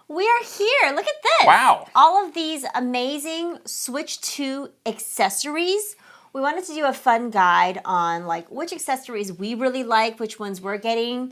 We are here. Look at this. Wow. All of these amazing Switch 2 accessories. We wanted to do a fun guide on like which accessories we really like, which ones we're getting.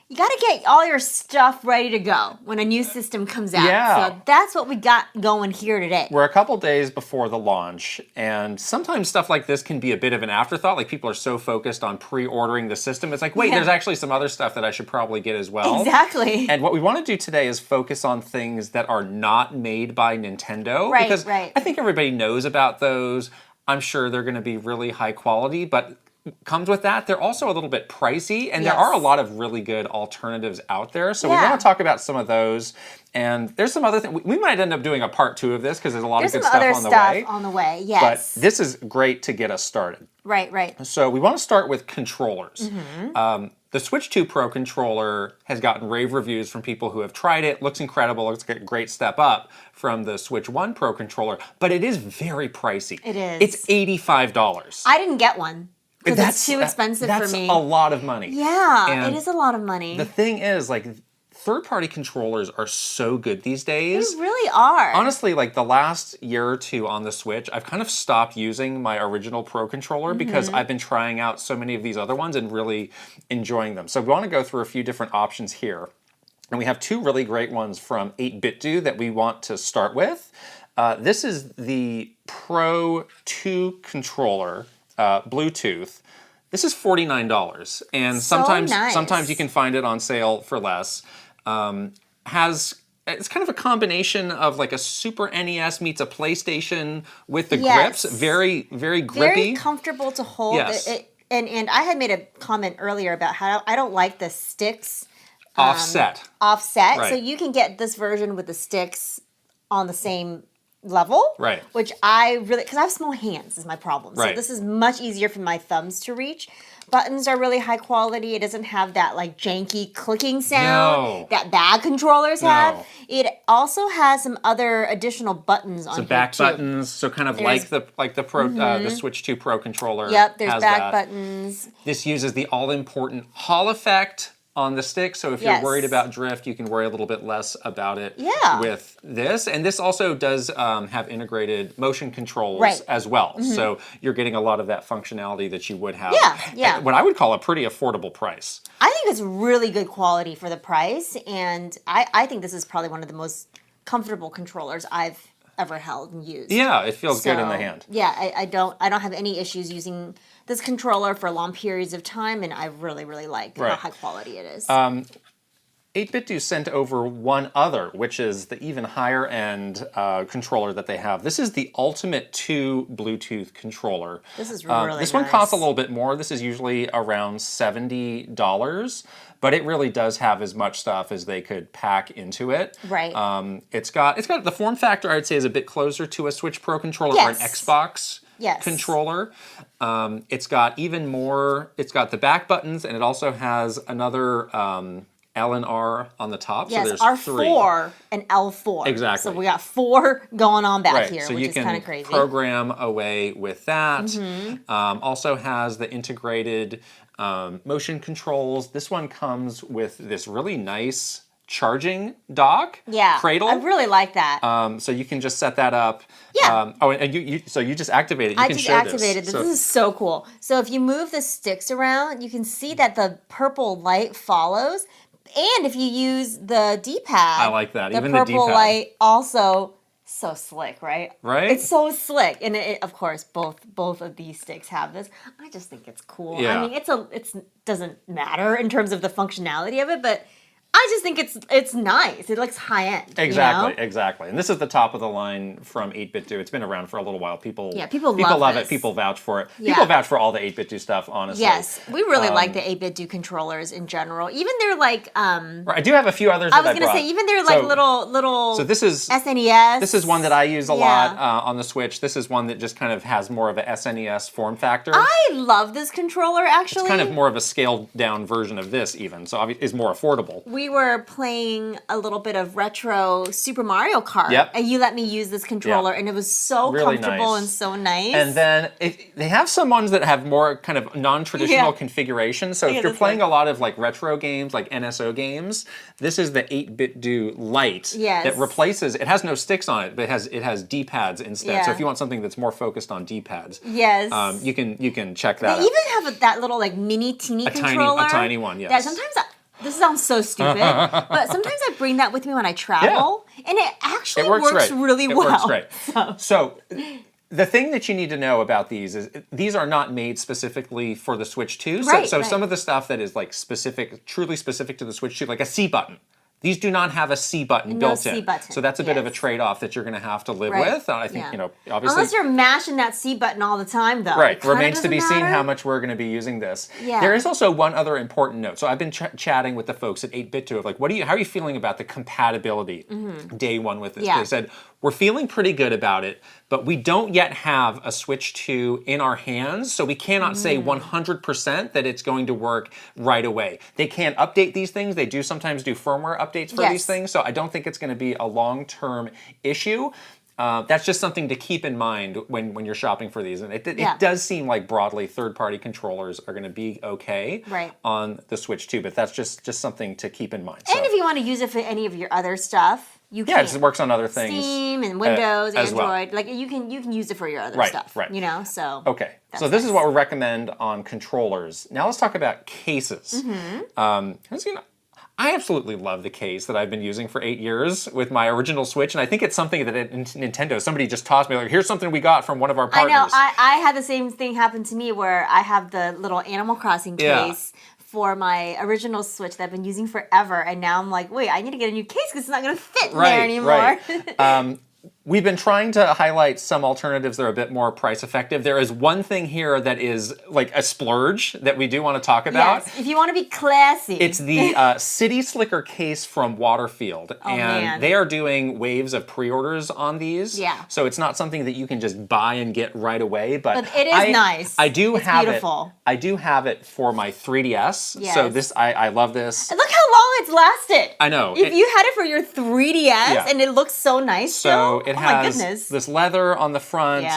You got to get all your stuff ready to go when a new system comes out. Yeah. So that's what we got going here today. We're a couple days before the launch, and sometimes stuff like this can be a bit of an afterthought. Like people are so focused on pre-ordering the system. It's like, wait, there's actually some other stuff that I should probably get as well. Exactly. And what we want to do today is focus on things that are not made by Nintendo. Right, because right. I think everybody knows about those. I'm sure they're going to be really high quality, but comes with that, they're also a little bit pricey, and there are a lot of really good alternatives out there. So we want to talk about some of those. And there's some other things. We might end up doing a part 2 of this because there's a lot of good stuff on the way. Yes. But this is great to get us started. Right, right. So we want to start with controllers. The Switch 2 Pro controller has gotten rave reviews from people who have tried it. Looks incredible. Looks like a great step up from the Switch 1 Pro controller. But it is very pricey. It is. It's $85. I didn't get one. Because it's too expensive for me. That's a lot of money. Yeah, and it is a lot of money. The thing is, like, third-party controllers are so good these days. They really are. Honestly, like the last year or two on the Switch, I've kind of stopped using my original Pro controller because I've been trying out so many of these other ones and really enjoying them. So we want to go through a few different options here. And we have 2 really great ones from 8BitDo that we want to start with. This is the Pro 2 controller. Bluetooth. This is $49, and sometimes you can find it on sale for less. It's kind of a combination of like a Super NES meets a PlayStation with the grips. Very, very grippy. Very comfortable to hold. Yes. And I had made a comment earlier about how I don't like the sticks. Offset. Right. So you can get this version with the sticks on the same level, right? Which I really, because I have small hands is my problem. Right. So this is much easier for my thumbs to reach. Buttons are really high quality. It doesn't have that like janky clicking sound that bag controllers have. It also has some other additional buttons on here back buttons, so kind of like the Pro the Switch 2 Pro controller. Yep, there's back buttons. This uses the all-important Hall effect on the stick, so if you're worried about drift, you can worry a little bit less about it with this. And this also does have integrated motion controls as well. So you're getting a lot of that functionality that you would have at what I would call a pretty affordable price. I think it's really good quality for the price, and I think this is probably one of the most comfortable controllers I've ever held and used. Yeah, it feels good in the hand. Yeah, I don't have any issues using this controller for long periods of time, and I really, really like how high quality it is. 8BitDo sent over one other, which is the even higher end controller that they have. This is the Ultimate 2 Bluetooth controller. This is really This one costs a little bit more. This is usually around $70, but it really does have as much stuff as they could pack into it. Right. It's got the form factor, I'd say, is a bit closer to a Switch Pro controller or an Xbox controller. It's got even more, it's got the back buttons, and it also has another L and R on the top. Yes, so there's R4 and L4. Exactly. So we got 4 going on back here, so which is kind of crazy. You can program away with that. Also has the integrated motion controls. This one comes with this really nice charging dock cradle. I really like that. So you can just set that up. Yeah. And you just activate it. You can share this. I just activated this. This is so cool. So if you move the sticks around, you can see that the purple light follows. And if you use the D-pad, I like that. Even the the purple D-pad. light also so slick, right? Right? It's so slick, and of course both of these sticks have this. I just think it's cool. Yeah. I mean, it doesn't matter in terms of the functionality of it, but I just think it's nice. It looks high end. Exactly, you know? exactly. And this is the top of the line from 8BitDo. It's been around for a little while. People love this. it. People vouch for it. Yeah. People vouch for all the 8BitDo stuff, honestly. Yes, we really like the 8BitDo controllers in general. Even their like I do have a few others. I was gonna say even their like little. So this is SNES. This is one that I use a lot on the Switch. This is one that just kind of has more of a SNES form factor. I love this controller actually. It's kind of more of a scaled down version of this even, so it's more affordable. We we were playing a little bit of retro Super Mario Kart, Yep. and you let me use this controller, and it was so Really comfortable nice. and so nice. And then they have some ones that have more kind of non-traditional Yeah. configurations. So Look if at you're this playing one. a lot of like retro games, like NSO games, this is the 8-bit do Lite Yes. that replaces. It has no sticks on it, but it has D-pads instead. So Yeah. if you want something that's more focused on D-pads, Yes. you can check that They out. even have that little like mini teeny controller. A tiny one, yes. That sometimes this sounds so stupid, but sometimes I bring that with me when I travel, and it actually works great. really It well. works great. So the thing that you need to know about these is these are not made specifically for the Switch 2. So some of the stuff that is like truly specific to the Switch 2, like a C button. These do not have a C button built in. So that's a bit of a trade-off that you're going to have to live with. I think, obviously... Unless you're mashing that C button all the time, though. Right. Remains to be seen how much we're going to be using this. Yeah. There is also one other important note. So I've been chatting with the folks at 8BitDo of like, how are you feeling about the compatibility day one with this? Yeah. They said, we're feeling pretty good about it, but we don't yet have a Switch 2 in our hands, so we cannot say 100% that it's going to work right away. They can't update these things. They do sometimes do firmware updates for these things, so I don't think it's going to be a long-term issue. That's just something to keep in mind when you're shopping for these. And it does seem like broadly third-party controllers are going to be okay on the Switch 2, but that's just something to keep in mind. And if you want to use it for any of your other stuff, you can. Yeah, it works on other things. Steam and Windows, as Android. well. Like you can use it for your other stuff. Right. You know, so. Okay. So this is what we recommend on controllers. Now let's talk about cases. I absolutely love the case that I've been using for 8 years with my original Switch, and I think it's something that Nintendo, somebody just tossed me, like, here's something we got from one of our partners. I know, I had the same thing happen to me where I have the little Animal Crossing case for my original Switch that I've been using forever, and now I'm like, wait, I need to get a new case because it's not going to fit in there anymore. Right. We've been trying to highlight some alternatives that are a bit more price effective. There is one thing here that is like a splurge that we do want to talk about. Yes, if you want to be classy. It's the City Slicker case from Waterfield. And they are doing waves of pre-orders on these. Yeah. So it's not something that you can just buy and get right away. But it is nice. I do have beautiful. I do have it for my 3DS. Yes. So this I love this. And look how long it's lasted. I know. If you had it for your 3DS and it looks so nice so it oh has my goodness. this leather on the front,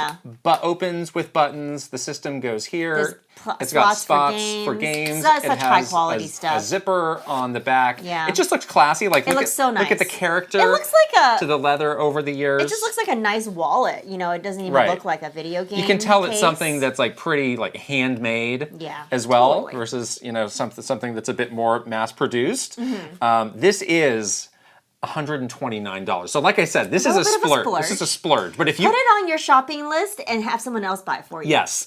but opens with buttons. The system goes here. It's got spots for games. Such it has high quality stuff. A zipper on the back. Yeah. It just looks classy. Like it looks so nice. Look at the character. It looks like to the leather over the years. It just looks like a nice wallet. You know, it doesn't even look like a video game. You can tell case. it's something that's like pretty like handmade as well versus something that's a bit more mass produced. This is $129. So like I said, this is a splurge. This is a splurge. But if you put it on your shopping list and have someone else buy it for you. Yes.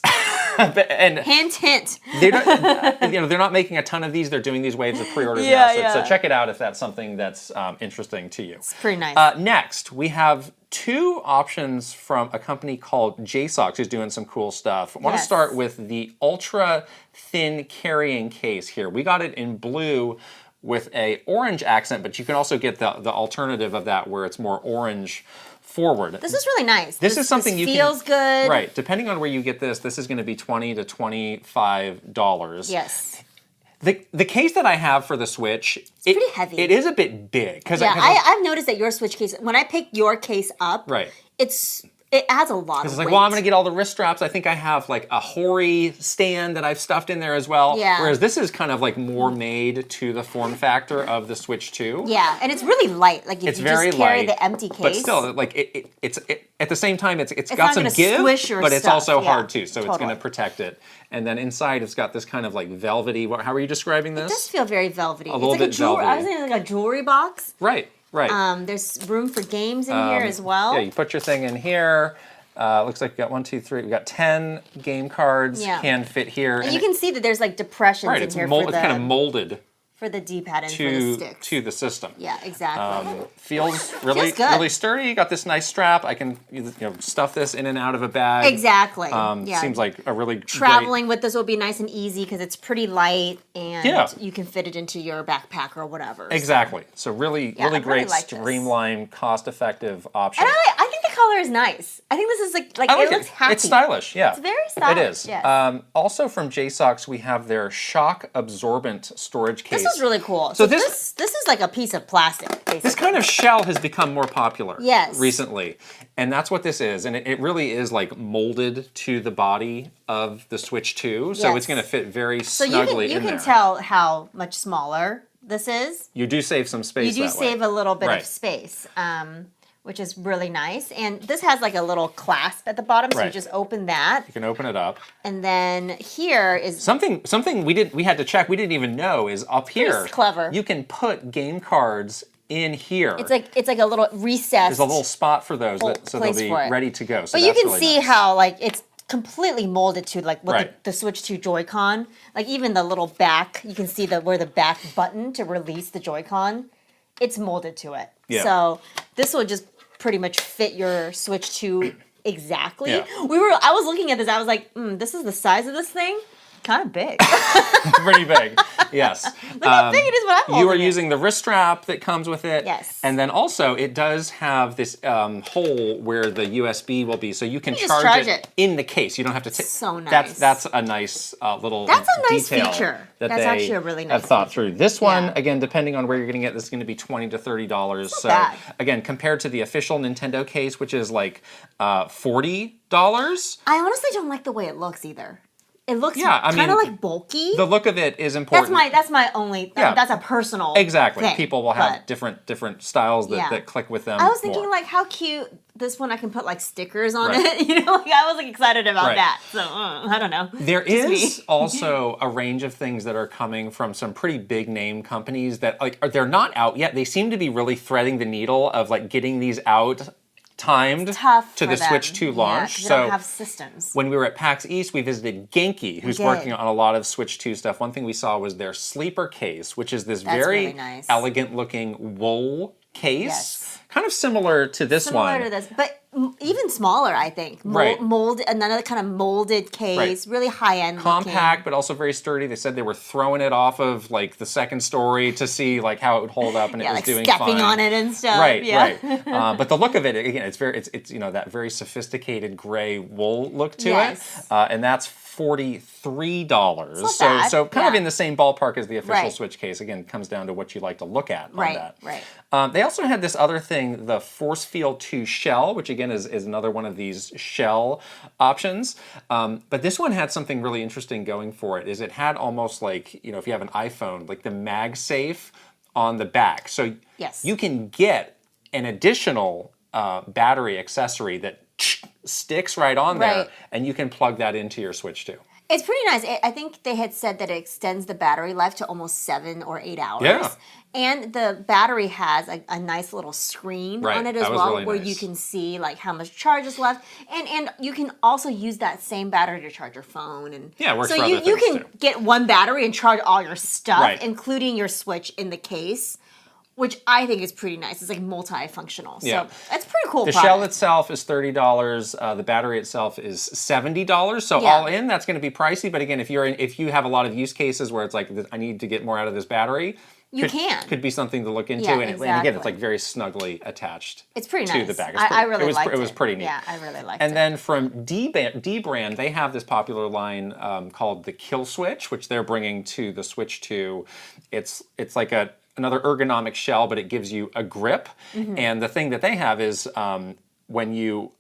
And hint. They're not making a ton of these. They're doing these waves of pre-orders now. So check it out if that's something that's interesting to you. It's pretty nice. Next, we have two options from a company called Jsaux, who's doing some cool stuff. I want to start with the ultra-thin carrying case here. We got it in blue with a orange accent, but you can also get the alternative of that where it's more orange forward. This is really nice. This is something you feels good. Right. Depending on where you get this is going to be $20 to $25. Yes. The case that I have for the Switch, it's pretty heavy. It is a bit big. I've noticed that your Switch case, when I pick your case up, it adds a lot of It's weight. like, well, I'm going to get all the wrist straps. I think I have like a Hori stand that I've stuffed in there as well. Yeah. Whereas this is kind of like more made to the form factor of the Switch 2. Yeah, and it's really light. Like if it's you very just carry light, the empty case. But still, like it's at the same time, it's got some give, but it's stuff. also hard too. So it's going to protect it. And then inside, it's got this kind of like velvety. How are you describing this? It does feel very velvety. A little bit velvety. I was thinking like a jewelry box. Right. There's room for games in here as well. Yeah, you put your thing in here. Looks like we got 1, 2, 3. We got 10 game cards. Can fit here. And you can see that there's like depressions in here. It's kind of molded for the D-pad and for the sticks. To the system. Yeah, exactly. Feels really sturdy. You got this nice strap. I can stuff this in and out of a bag. Exactly. Seems like a really traveling with this will be nice and easy because it's pretty light and you can fit it into your backpack or whatever. Exactly. So really great, streamlined, cost-effective option. And I think the color is nice. I think this is like I like it looks happy. It's stylish, yeah. It's very stylish. It is. Yes. Also from Jsaux, we have their Shock Absorbent storage case. This is really cool. So this is like a piece of plastic, basically. This kind of shell has become more popular recently. And that's what this is. And it really is like molded to the body of the Switch 2. So it's going to fit very snugly in there. You can tell how much smaller this is. You do save some space. You do save a little bit of space, which is really nice. And this has like a little clasp at the bottom, so you just open that. You can open it up. And then here is something we had to check. We didn't even know is up here. It's clever. You can put game cards in here. It's like a little recessed. There's a little spot for those, so they'll be ready to go. So but you can really see nice. how like it's completely molded to like what the Switch 2 Joy-Con. Like even the little back, you can see where the back button to release the Joy-Con. It's molded to it. Yeah. So this will just pretty much fit your Switch 2 exactly. Yeah. I was looking at this. I was like, this is the size of this thing. Kind of big. Pretty big, yes. Look how big it is when I'm holding You are using the wrist strap that comes with it. Yes. And then also it does have this hole where the USB will be, so you can charge it in the case. You don't have to take. So nice. That's a nice little That's a nice detail feature. That That's they actually a really nice have thought feature. through. This one, again, depending on where you're getting it, this is going to be $20 to $30. So bad. again, compared to the official Nintendo case, which is like $40. I honestly don't like the way it looks either. It looks kind of like bulky. The look of it is important. That's my only. That's a personal. Exactly. thing, People will have different styles that click with them. I was thinking like how cute this one. I can put like stickers on it. You know, like I was like excited about that. So I don't know. There is also a range of things that are coming from some pretty big name companies that like they're not out yet. They seem to be really threading the needle of like getting these out. Timed to the Switch 2 launch. Yeah, they don't have systems. When we were at PAX East, we visited Genki, who's working on a lot of Switch 2 stuff. One thing we saw was their sleeper case, which is this very elegant looking wool case. Yes. Kind of similar to this one. Similar to this, but even smaller, I think. Another kind of molded case, really high-end compact, but also very sturdy. They said they were throwing it off of like the second story to see like how it would hold up, and it was doing fine. Stepping on it and stuff. Right. But the look of it, again, it's you know that very sophisticated gray wool look to it, and that's $43. So kind of in the same ballpark as the official Switch case. Again, comes down to what you like to look at on that. They also had this other thing, the Force Field 2 shell, which again is another one of these shell options. But this one had something really interesting going for it. Is it had almost like, you know, if you have an iPhone, like the MagSafe on the back. So you can get an additional battery accessory that sticks right on there, and you can plug that into your Switch 2. It's pretty nice. I think they had said that it extends the battery life to almost 7 or 8 hours. Yeah. And the battery has a nice little screen on it as well, really where you can see like how much charge is left, and you can also use that same battery to charge your phone. And it works so for other you things can too. get one battery and charge all your stuff, including your Switch in the case. Which I think is pretty nice. It's like multifunctional. So it's pretty cool. The shell itself is $30. The battery itself is $70. So all in, that's going to be pricey. But again, if you have a lot of use cases where it's like I need to get more out of this battery, could be something to look into. Yeah, and again, it's like very snugly attached. It's pretty to nice. the bag. I really liked it. It was pretty neat. Yeah, I really liked it. And then from Dbrand, they have this popular line called the Killswitch, which they're bringing to the Switch 2. It's like another ergonomic shell, but it gives you a grip. And the thing that they have is when you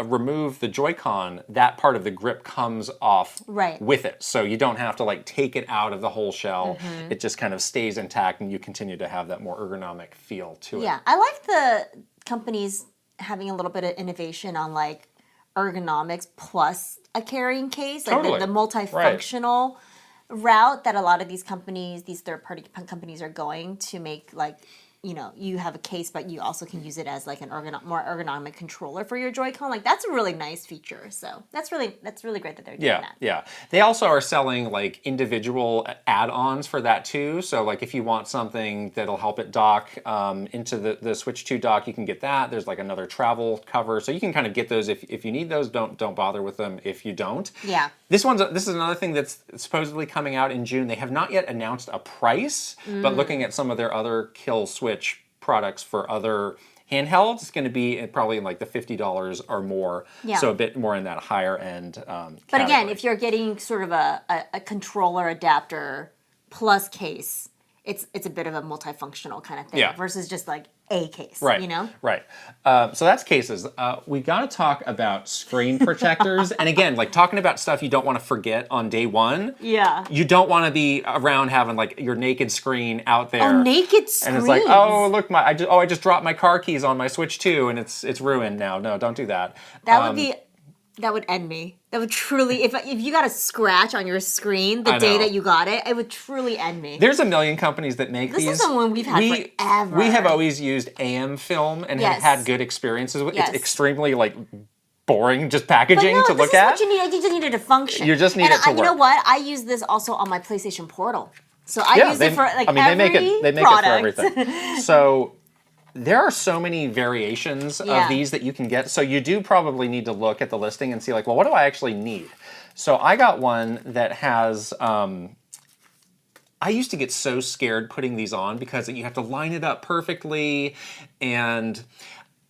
remove the Joy-Con, that part of the grip comes off with it. So you don't have to like take it out of the whole shell. It just kind of stays intact, and you continue to have that more ergonomic feel to it. Yeah, I like the companies having a little bit of innovation on like ergonomics plus a carrying case, like the multifunctional route that a lot of these companies, these third-party companies are going to make, like, you know, you have a case, but you also can use it as like an more ergonomic controller for your Joy-Con. Like that's a really nice feature. So that's really great that they're doing that. Yeah. They also are selling like individual add-ons for that too. So like if you want something that'll help it dock into the Switch 2 dock, you can get that. There's like another travel cover, so you can kind of get those if you need those. Don't bother with them if you don't. Yeah. This is another thing that's supposedly coming out in June. They have not yet announced a price, but looking at some of their other Killswitch products for other Handheld is going to be probably in like the $50 or more, Yeah. so a bit more in that higher end But again, if you're getting sort of a controller adapter plus case, it's a bit of a multifunctional kind of thing versus just like a case, right, you know? Right. So that's cases. We got to talk about screen protectors. And again, like talking about stuff you don't want to forget on day one. Yeah. You don't want to be around having like your naked screen out there. Oh, naked screens. And it's like, oh, look, I just dropped my car keys on my Switch 2 and it's ruined now. No, don't do that. That would end me. That would truly, if you got a scratch on your screen the day that you got it, it would truly end me. There's a million companies that make these. This is the one we've had forever. We have always used amFilm and have had good experiences with it. It's extremely like boring just packaging to look at. This is what you need. You just need it to function. You just need it to work. You know what? I use this also on my PlayStation Portal. So I use it for like they make it for everything. So there are so many variations of these that you can get. So you do probably need to look at the listing and see like, well, what do I actually need? So I got one that has, I used to get so scared putting these on because you have to line it up perfectly and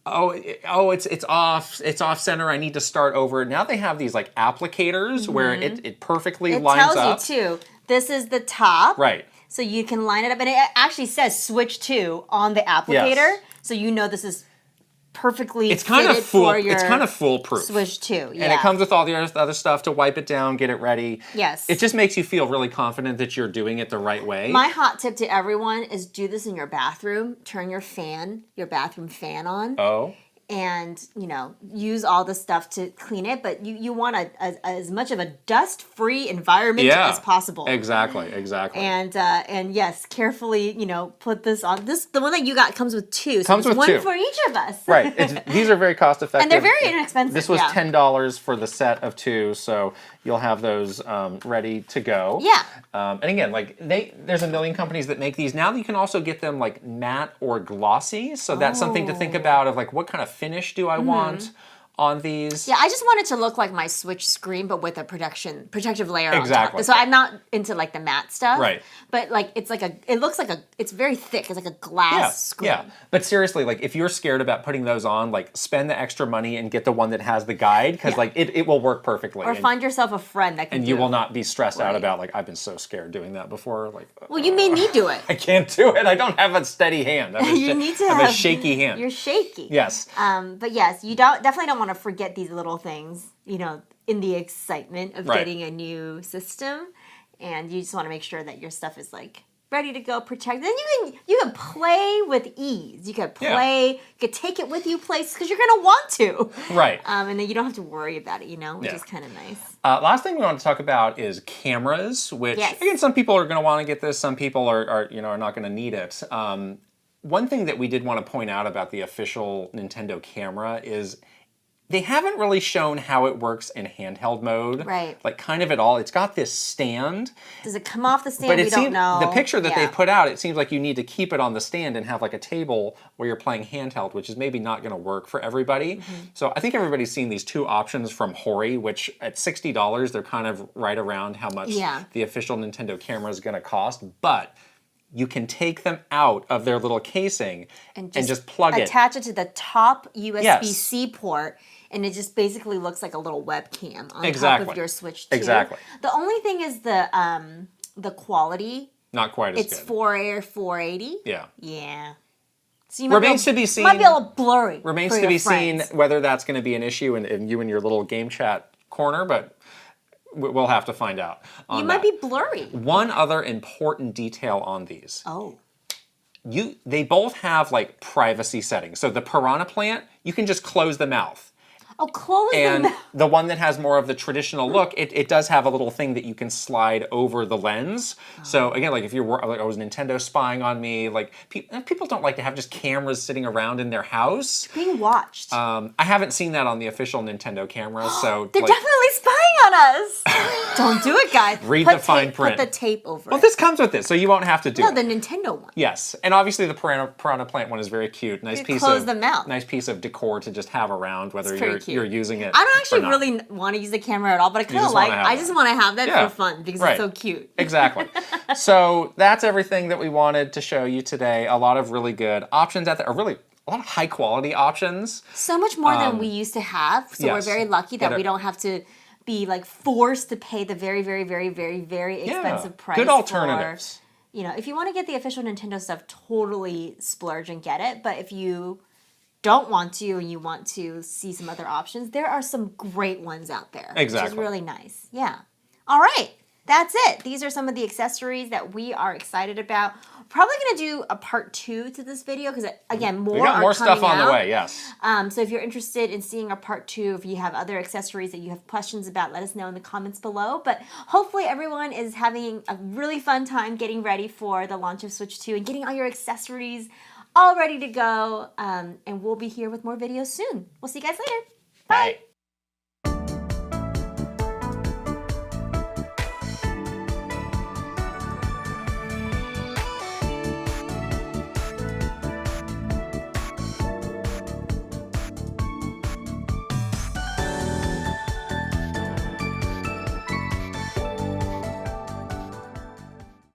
it's off center. I need to start over. Now they have these like applicators where it perfectly lines up. It tells you too. This is the top. Right. So you can line it up, and it actually says switch to on the applicator, so you know this is perfectly fitted for your it's kind of foolproof. Switch to, yeah. And it comes with all the other stuff to wipe it down, get it ready. Yes. It just makes you feel really confident that you're doing it the right way. My hot tip to everyone is do this in your bathroom. Turn your bathroom fan on. Oh. And, use all the stuff to clean it, but you want as much of a dust-free environment as possible. Exactly. And yes, carefully, put this on. The one that you got comes with two. So comes with one two. For each of us. Right. These are very cost-effective. And they're very inexpensive. This was $10 for the set of two, so you'll have those ready to go. Yeah. And again, like there's a million companies that make these. Now you can also get them like matte or glossy, so that's something to think about of like what kind of finish do I want on these. Yeah, I just want it to look like my Switch screen, but with a protective layer on Exactly. top. So I'm not into like the matte stuff. Right. But like it looks like it's very thick. It's like a glass screen. Yeah. But seriously, like if you're scared about putting those on, like spend the extra money and get the one that has the guide because like it will work perfectly. Or find yourself a friend that can and you will not be stressed out about like I've been so scared doing that before. Like well, you made me do it. I can't do it. I don't have a steady hand. I have a shaky hand. You're shaky. Yes. But yes, you definitely don't want to forget these little things, in the excitement of getting a new system. And you just want to make sure that your stuff is like ready to go, protected. Then you can play with ease. You can play, you can take it with you places because you're gonna want to. Right. And then you don't have to worry about it, which is kind of nice. Last thing we want to talk about is cameras, which again, some people are gonna want to get this, some people are not gonna need it. One thing that we did want to point out about the official Nintendo camera is they haven't really shown how it works in handheld mode. Right. Like kind of at all. It's got this stand. Does it come off the stand? We don't know. The picture that they put out, it seems like you need to keep it on the stand and have like a table where you're playing handheld, which is maybe not going to work for everybody. So I think everybody's seen these two options from Hori, which at $60, they're kind of right around how much the official Nintendo camera is going to cost. But you can take them out of their little casing and just plug it. Attach it to the top USB-C port. And it just basically looks like a little webcam on top of your Switch 2. Exactly. The only thing is the quality. Not quite as good. It's 4K or 480. Yeah. Yeah. So remains to be seen. Might be a little blurry. Remains to be seen whether that's going to be an issue in you and your little game chat corner, but we'll have to find out. You might be blurry. One other important detail on these. Oh. They both have like privacy settings. So the Piranha Plant, you can just close the mouth. Oh, close and them. the one that has more of the traditional look, it does have a little thing that you can slide over the lens. Oh. So again, like if you're like, was Nintendo spying on me? Like people don't like to have just cameras sitting around in their house. Being watched. I haven't seen that on the official Nintendo camera, so they're definitely spying on us. Don't do it, guys. Read the fine print. Put the tape over it. Well, this comes with it, so you won't have to do it. No, the Nintendo one. Yes, and obviously the Piranha Plant one is very cute. Nice piece of decor to just have around, whether you're using it. I don't actually really want to use the camera at all, but I kind of I just want to have that for fun because it's so cute. Exactly. So that's everything that we wanted to show you today. A lot of really good options out there. Really, a lot of high quality options. So much more than we used to have. So yes. we're very lucky that we don't have to be like forced to pay the very, very, very, very, very expensive price. Good alternatives. You know, if you want to get the official Nintendo stuff, totally splurge and get it. But if you don't want to and you want to see some other options, there are some great ones out there. Exactly. Which is really nice. Yeah. All right. That's it. These are some of the accessories that we are excited about. Probably going to do a part 2 to this video because, again, more We got more stuff on out. the way, yes. So if you're interested in seeing a part 2, if you have other accessories that you have questions about, let us know in the comments below. But hopefully everyone is having a really fun time getting ready for the launch of Switch 2 and getting all your accessories all ready to go. And we'll be here with more videos soon. We'll see you guys later. Bye. Bye.